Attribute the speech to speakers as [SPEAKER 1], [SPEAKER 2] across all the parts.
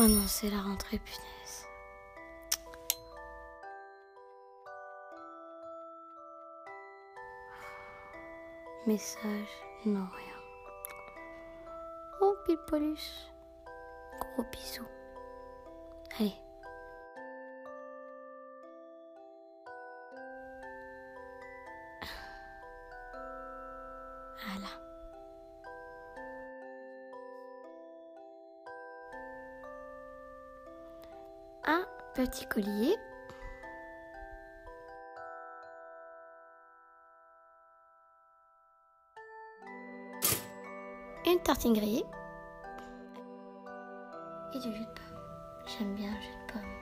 [SPEAKER 1] Oh non, c'est la rentrée, punaise. Message, non, rien. Oh, Pile-Paulus. Gros bisous. Allez. Voilà. Un petit collier. Une tartine grillée. Et du jus de pomme. J'aime bien le jus de pomme.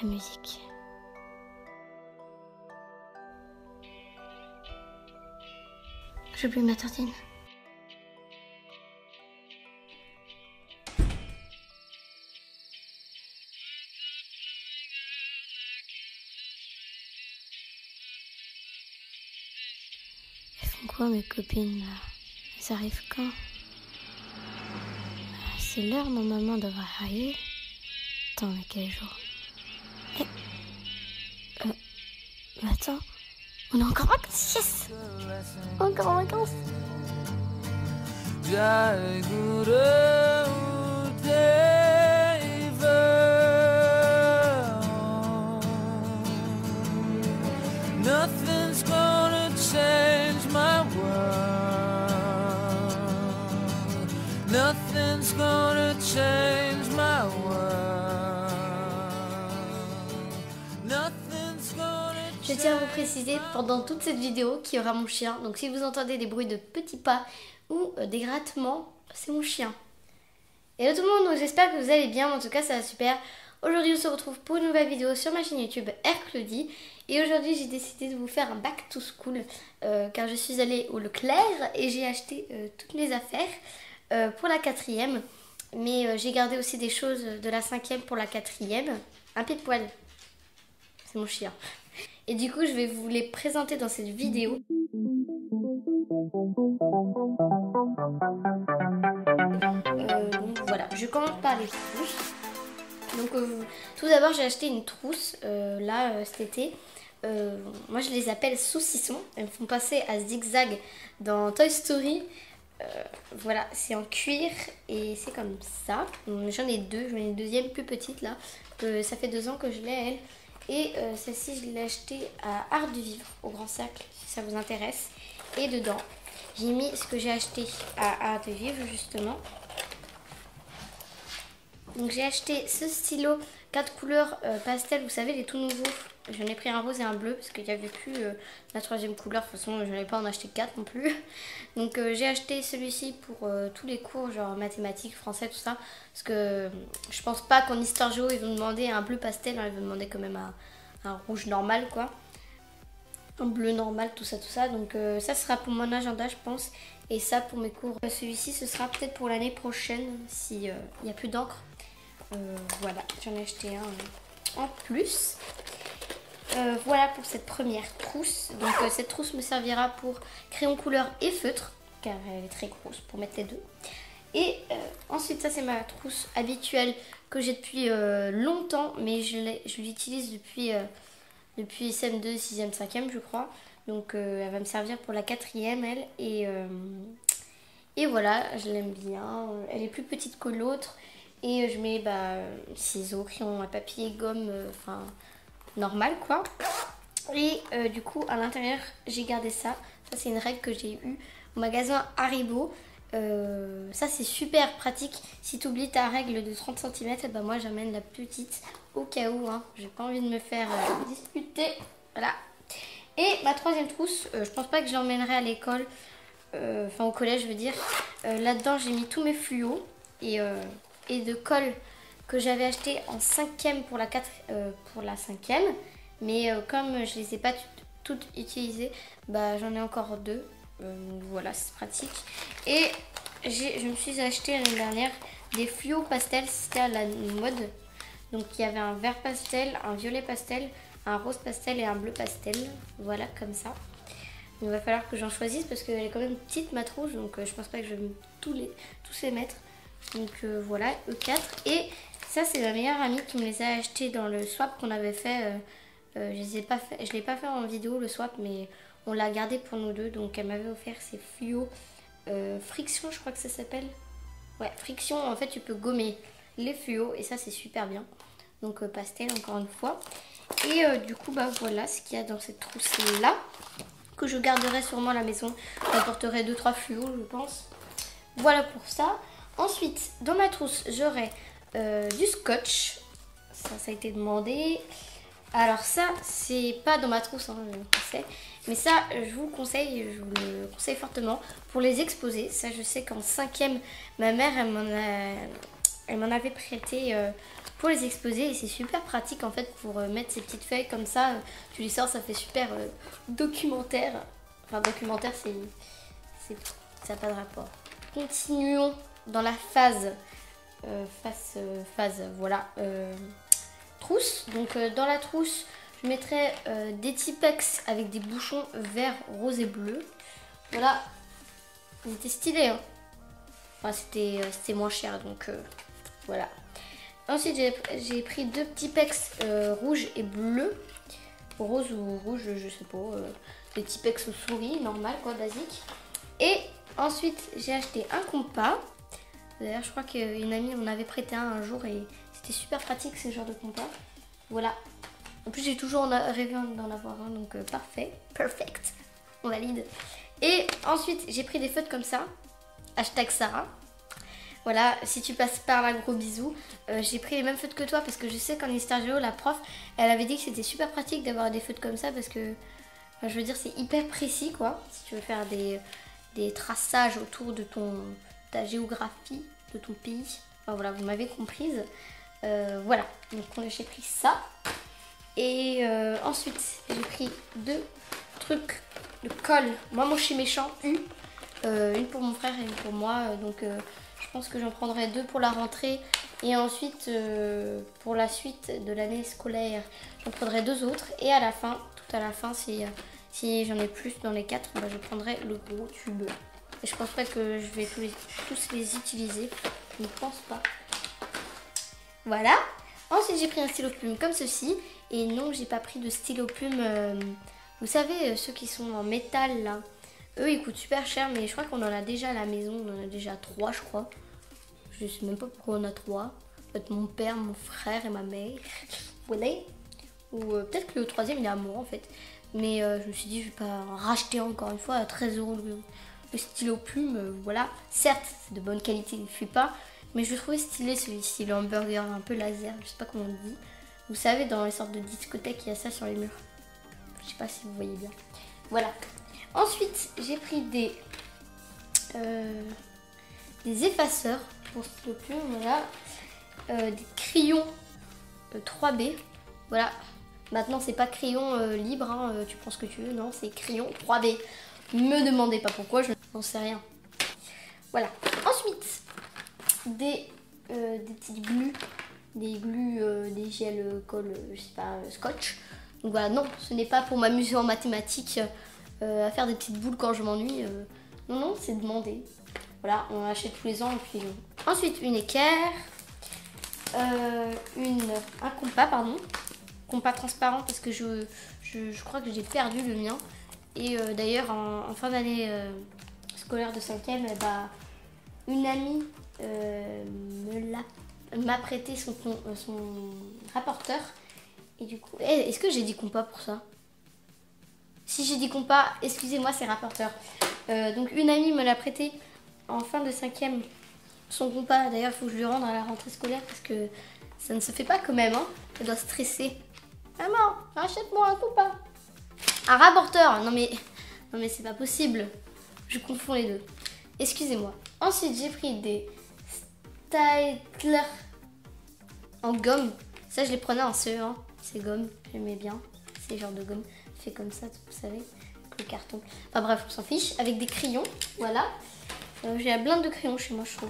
[SPEAKER 1] La musique. J'oublie ma tartine. Elles font quoi mes copines là? Elles arrivent quand? C'est l'heure normalement d'avoir arrivé. Attends, mais quel jour? Mais attends, on est encore en vacances, yes! Encore en vacances.
[SPEAKER 2] Nothing's gonna change my world. Nothing's gonna change my world. Nothing's gonna change.
[SPEAKER 1] Je tiens à vous préciser pendant toute cette vidéo qu'il y aura mon chien. Donc si vous entendez des bruits de petits pas ou des grattements, c'est mon chien. Hello tout le monde, donc j'espère que vous allez bien. En tout cas ça va super. Aujourd'hui on se retrouve pour une nouvelle vidéo sur ma chaîne YouTube Claudie. Et aujourd'hui j'ai décidé de vous faire un back to school car je suis allée au Leclerc et j'ai acheté toutes mes affaires pour la 4e. Mais j'ai gardé aussi des choses de la 5e pour la 4e. Un pied de poil, c'est mon chien. Et du coup je vais vous les présenter dans cette vidéo. Donc voilà, je commence par les trousses. Donc tout d'abord j'ai acheté une trousse cet été. Moi je les appelle saucissons. Elles me font passer à zigzag dans Toy Story. Voilà, c'est en cuir et c'est comme ça. J'en ai deux, j'en ai une deuxième plus petite là. Ça fait 2 ans que je l'ai elle. Et celle-ci je l'ai achetée à Art de Vivre au Grand Cercle si ça vous intéresse. Et dedans j'ai mis ce que j'ai acheté à Art de Vivre justement. Donc j'ai acheté ce stylo 4 couleurs pastel, vous savez les tout nouveaux. J'en ai pris un rose et un bleu parce qu'il n'y avait plus la 3e couleur. De toute façon je n'allais pas en acheter 4 non plus. Donc j'ai acheté celui-ci pour tous les cours genre mathématiques, français, tout ça. Parce que je pense pas qu'en histoire géo ils vont demander un bleu pastel, hein, ils vont demander quand même un rouge normal quoi. Un bleu normal, tout ça. Donc ça sera pour mon agenda je pense. Et ça pour mes cours. Celui-ci ce sera peut-être pour l'année prochaine s'il n'y a plus d'encre. Voilà, j'en ai acheté un en plus. Voilà pour cette première trousse. Donc cette trousse me servira pour crayon couleur et feutre, car elle est très grosse pour mettre les deux. Et ensuite ça c'est ma trousse habituelle que j'ai depuis longtemps, mais je l'utilise depuis CM2, 6e, 5e je crois. Donc elle va me servir pour la 4e elle. Et voilà, je l'aime bien. Elle est plus petite que l'autre. Et je mets ciseaux, crayons à papier, gomme, enfin normal quoi. Et du coup à l'intérieur j'ai gardé ça. Ça c'est une règle que j'ai eue au magasin Haribo. Ça c'est super pratique. Si tu oublies ta règle de 30 cm, moi j'amène la petite au cas où. Hein. J'ai pas envie de me faire disputer. Voilà. Et ma 3e trousse, je pense pas que je l'emmènerai à l'école. Enfin au collège je veux dire. Là-dedans j'ai mis tous mes fluos. Et de colle que j'avais acheté en 5e pour la 5e. Mais comme je les ai pas toutes utilisées, j'en ai encore 2. Voilà, c'est pratique. Et je me suis acheté l'année dernière des fluos pastel, c'était à la mode. Donc il y avait un vert pastel, un violet pastel, un rose pastel et un bleu pastel. Voilà, comme ça. Il va falloir que j'en choisisse parce qu'elle est quand même petite ma trousse, donc je pense pas que je vais tous les mettre. Donc voilà, E4. Et ça c'est ma meilleure amie qui me les a achetés dans le swap qu'on avait fait. Je l'ai pas fait en vidéo le swap, mais on l'a gardé pour nous deux. Donc elle m'avait offert ces fluos friction, je crois que ça s'appelle. Ouais, friction, en fait tu peux gommer les fluos et ça c'est super bien. Donc pastel encore une fois. Et du coup bah voilà ce qu'il y a dans cette trousse là, que je garderai sûrement à la maison. J'apporterai 2-3 fluos je pense. Voilà pour ça. Ensuite dans ma trousse j'aurai du scotch. Ça a été demandé. Alors ça c'est pas dans ma trousse hein, je le sais. Mais ça je vous le conseille, je vous le conseille fortement pour les exposer. Ça je sais qu'en 5e ma mère elle m'en avait prêté pour les exposer et c'est super pratique en fait pour mettre ces petites feuilles comme ça. Tu les sors, ça fait super documentaire. Enfin documentaire ça n'a pas de rapport. Continuons dans la phase voilà trousse. Donc dans la trousse je mettrai des Tipex avec des bouchons vert, rose et bleu. Voilà, ils étaient stylés hein. Enfin, c'était moins cher donc voilà. Ensuite j'ai pris 2 petits pex rouge et bleu, rose ou rouge je sais pas, des petits pex aux souris normal quoi, basique. Et ensuite j'ai acheté un compas. D'ailleurs je crois qu'une amie m'en avait prêté un jour et c'était super pratique ce genre de compas. Voilà. En plus j'ai toujours rêvé d'en avoir un donc parfait, perfect, on valide. Et ensuite j'ai pris des feutres comme ça, hashtag Sarah. Voilà, si tu passes par là, gros bisous. J'ai pris les mêmes feutres que toi parce que je sais qu'en histoire géo, la prof, elle avait dit que c'était super pratique d'avoir des feutres comme ça parce que, enfin, je veux dire, c'est hyper précis quoi. Si tu veux faire des traçages autour de ta géographie, de ton pays. Enfin voilà, vous m'avez comprise. Voilà, donc j'ai pris ça. Et ensuite, j'ai pris 2 trucs de colle. Moi, mon chien méchant, une pour mon frère et une pour moi. Donc je pense que j'en prendrai 2 pour la rentrée et ensuite pour la suite de l'année scolaire j'en prendrai 2 autres et à la fin, tout à la fin si j'en ai plus dans les 4 bah, je prendrai le gros tube et je pense pas que je vais tous les utiliser, je ne pense pas. Voilà, ensuite j'ai pris un stylo plume comme ceci et non j'ai pas pris de stylo plume vous savez ceux qui sont en métal là. Eux ils coûtent super cher mais je crois qu'on en a déjà à la maison, on en a déjà 3 je crois. Je sais même pas pourquoi on a 3. En fait mon père, mon frère et ma mère. Voilà. Ou peut-être que le 3e il est à moi en fait. Mais je me suis dit je vais pas racheter encore une fois à 13 € le stylo plume. Voilà. Certes c'est de bonne qualité, il ne fuit pas. Mais je le trouvais stylé celui-ci, le hamburger un peu laser, je sais pas comment on dit. Vous savez dans les sortes de discothèques il y a ça sur les murs. Je sais pas si vous voyez bien. Voilà. Ensuite, j'ai pris des effaceurs pour stylo plume, voilà, des crayons 3B, voilà. Maintenant, c'est pas crayon libre, hein, tu prends ce que tu veux, non, c'est crayon 3B. Me demandez pas pourquoi, je n'en sais rien. Voilà. Ensuite, des petits glues, des gels colle, je sais pas, scotch. Donc voilà, non, ce n'est pas pour m'amuser en mathématiques. À faire des petites boules quand je m'ennuie. Non, c'est demandé. Voilà, on achète tous les ans. Et puis, ensuite, une équerre. Un compas, pardon. Compas transparent parce que je crois que j'ai perdu le mien. Et d'ailleurs, en fin d'année scolaire de 5e, bah, une amie m'a prêté son rapporteur. Et du coup, est-ce que j'ai dit compas pour ça ? Si j'ai dit compas, excusez-moi, c'est rapporteur. Donc une amie me l'a prêté en fin de 5e, son compas. D'ailleurs, il faut que je lui rende à la rentrée scolaire parce que ça ne se fait pas quand même. Hein. Elle doit stresser. Maman, achète-moi un compas. Un rapporteur. Non mais c'est pas possible. Je confonds les deux. Excusez-moi. Ensuite, j'ai pris des Staedtler en gomme. Ça, je les prenais en CE1. Ces gommes, j'aimais bien. Ces genres de gommes. Fait comme ça, vous savez, avec le carton. Enfin bref, on s'en fiche. Avec des crayons, voilà. J'ai la blinde de crayons chez moi, je trouve.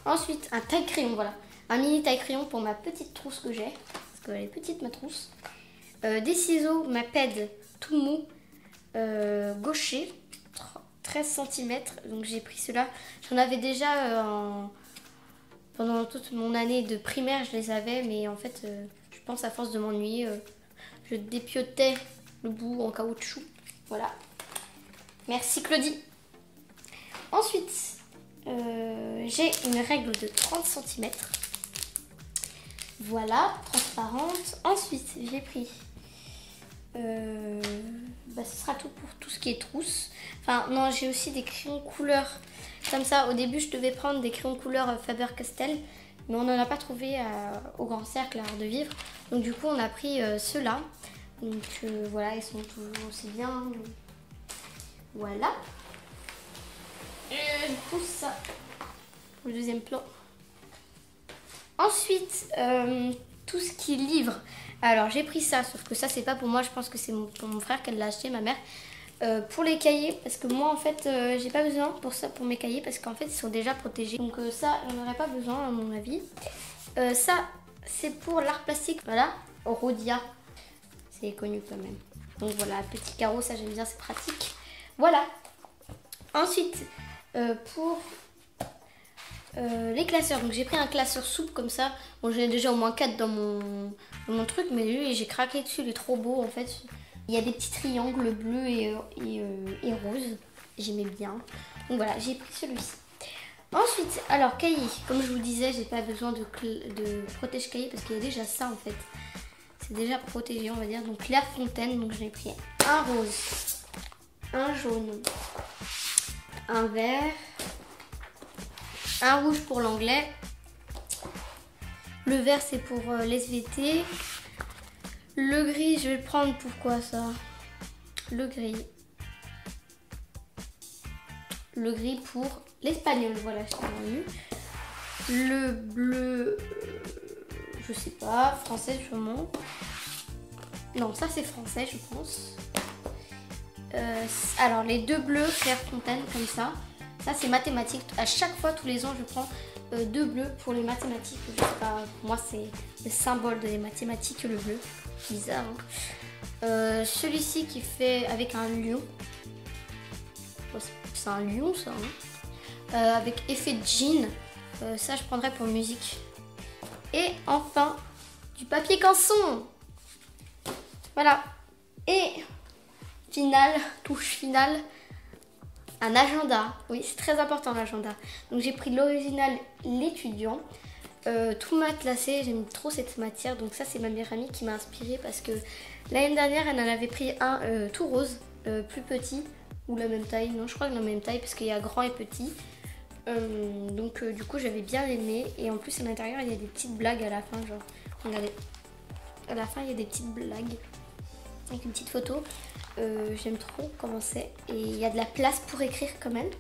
[SPEAKER 1] Ensuite, un taille-crayon, voilà. Un mini taille-crayon pour ma petite trousse que j'ai. Parce qu'elle est petite, ma trousse. Des ciseaux, ma pède tout mou. gaucher, 13 cm. Donc j'ai pris cela. J'en avais déjà pendant toute mon année de primaire, je les avais. Mais en fait, je pense à force de m'ennuyer, je dépiotais le bout en caoutchouc. Voilà. Merci Claudie. Ensuite, j'ai une règle de 30 cm. Voilà, transparente. Ensuite, j'ai pris... ce sera tout pour tout ce qui est trousse. Enfin, non, j'ai aussi des crayons couleur. Comme ça, au début, je devais prendre des crayons couleur Faber-Castell. Mais on n'en a pas trouvé au Grand Cercle, à Art de Vivre. Donc du coup, on a pris ceux-là. Donc voilà, ils sont toujours aussi bien. Voilà. Je pousse ça au deuxième plan. Ensuite, tout ce qui est livre. Alors j'ai pris ça, sauf que ça c'est pas pour moi, je pense que c'est pour mon frère qu'elle l'a acheté, ma mère. Pour les cahiers, parce que moi en fait j'ai pas besoin pour ça, pour mes cahiers, parce qu'en fait ils sont déjà protégés. Donc ça j'en aurais pas besoin à mon avis. Ça c'est pour l'art plastique, voilà, Rhodia. C'est connu quand même. Donc voilà, petit carreau, ça j'aime bien, c'est pratique. Voilà. Ensuite, pour les classeurs, donc j'ai pris un classeur souple comme ça. Bon, j'en ai déjà au moins 4 dans mon truc, mais lui j'ai craqué dessus, il est trop beau en fait. Il y a des petits triangles bleus et roses, j'aimais bien. Donc voilà, j'ai pris celui-ci. Ensuite, alors cahier, comme je vous disais, j'ai pas besoin de protège-cahier parce qu'il y a déjà ça en fait. C'est déjà protégé, on va dire. Donc Claire Fontaine, donc j'ai pris un rose, un jaune, un vert, un rouge pour l'anglais. Le vert c'est pour l'SVT. Le gris, je vais le prendre pour quoi ça? Le gris. Le gris pour l'espagnol, voilà, je l'ai eu. Le bleu, je sais pas, français sûrement. Non, ça c'est français, je pense. Alors, les deux bleus, Claire Fontaine, comme ça. Ça c'est mathématiques. À chaque fois, tous les ans, je prends deux bleus pour les mathématiques. Je sais pas, pour moi, c'est le symbole des mathématiques, le bleu. Bizarre, hein. Celui-ci qui fait avec un lion. C'est un lion, ça. Hein. Avec effet jean. Ça, je prendrais pour musique. Et enfin, du papier canson. Voilà. Et finale, touche finale, un agenda. Oui, c'est très important l'agenda. Donc j'ai pris l'original, l'étudiant. Tout m'a classé, j'aime trop cette matière. Donc ça c'est ma meilleure amie qui m'a inspirée parce que l'année dernière elle en avait pris un tout rose, plus petit, ou la même taille. Non, je crois que la même taille parce qu'il y a grand et petit. Du coup j'avais bien aimé. Et en plus à l'intérieur il y a des petites blagues à la fin. Genre, regardez, à la fin il y a des petites blagues avec une petite photo. J'aime trop comment c'est. Et il y a de la place pour écrire quand même.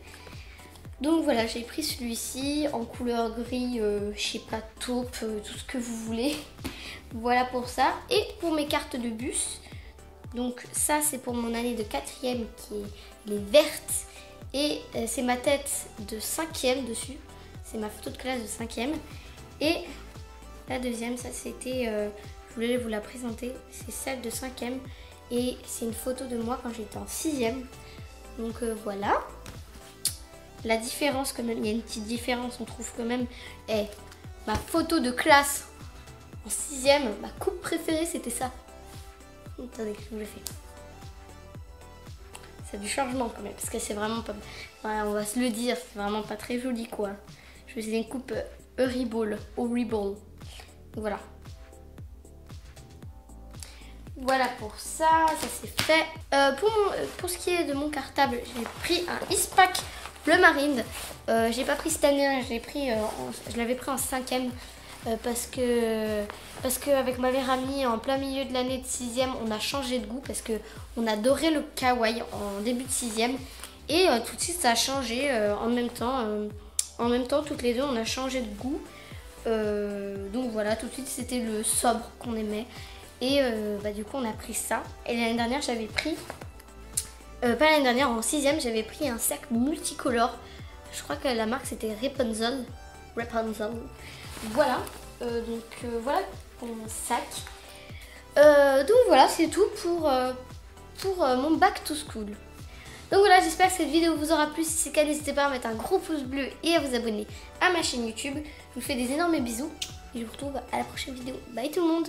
[SPEAKER 1] Donc voilà, j'ai pris celui-ci en couleur gris, je sais pas, taupe, tout ce que vous voulez. Voilà pour ça. Et pour mes cartes de bus, donc ça c'est pour mon année de 4e qui est verte. Et c'est ma tête de 5e dessus. C'est ma photo de classe de 5e. Et la deuxième, ça c'était, je voulais vous la présenter, c'est celle de 5e. Et c'est une photo de moi quand j'étais en 6e. Donc voilà. La différence quand même, il y a une petite différence, on trouve quand même. Ma photo de classe en 6e, ma coupe préférée c'était ça. Attendez, je vous le fais. C'est du changement quand même, parce que c'est vraiment pas... Enfin, on va se le dire, c'est vraiment pas très joli quoi. Je faisais une coupe horrible. Donc voilà. Voilà pour ça, ça c'est fait. Pour ce qui est de mon cartable, j'ai pris un Ispac bleu marine. J'ai pas pris cette année, je l'avais pris en 5e parce que avec ma meilleure amie en plein milieu de l'année de 6e, on a changé de goût parce que on adorait le kawaii en début de 6e et tout de suite ça a changé en même temps toutes les deux on a changé de goût. Donc voilà, tout de suite c'était le sobre qu'on aimait. Et du coup on a pris ça. Et l'année dernière j'avais pris, pas l'année dernière, en 6e j'avais pris un sac multicolore. Je crois que la marque c'était Rapunzel. Voilà, voilà pour mon sac. Donc voilà, c'est tout pour pour mon back to school. Donc voilà, j'espère que cette vidéo vous aura plu. Si c'est le cas, n'hésitez pas à mettre un gros pouce bleu et à vous abonner à ma chaîne YouTube. Je vous fais des énormes bisous et je vous retrouve à la prochaine vidéo. Bye tout le monde!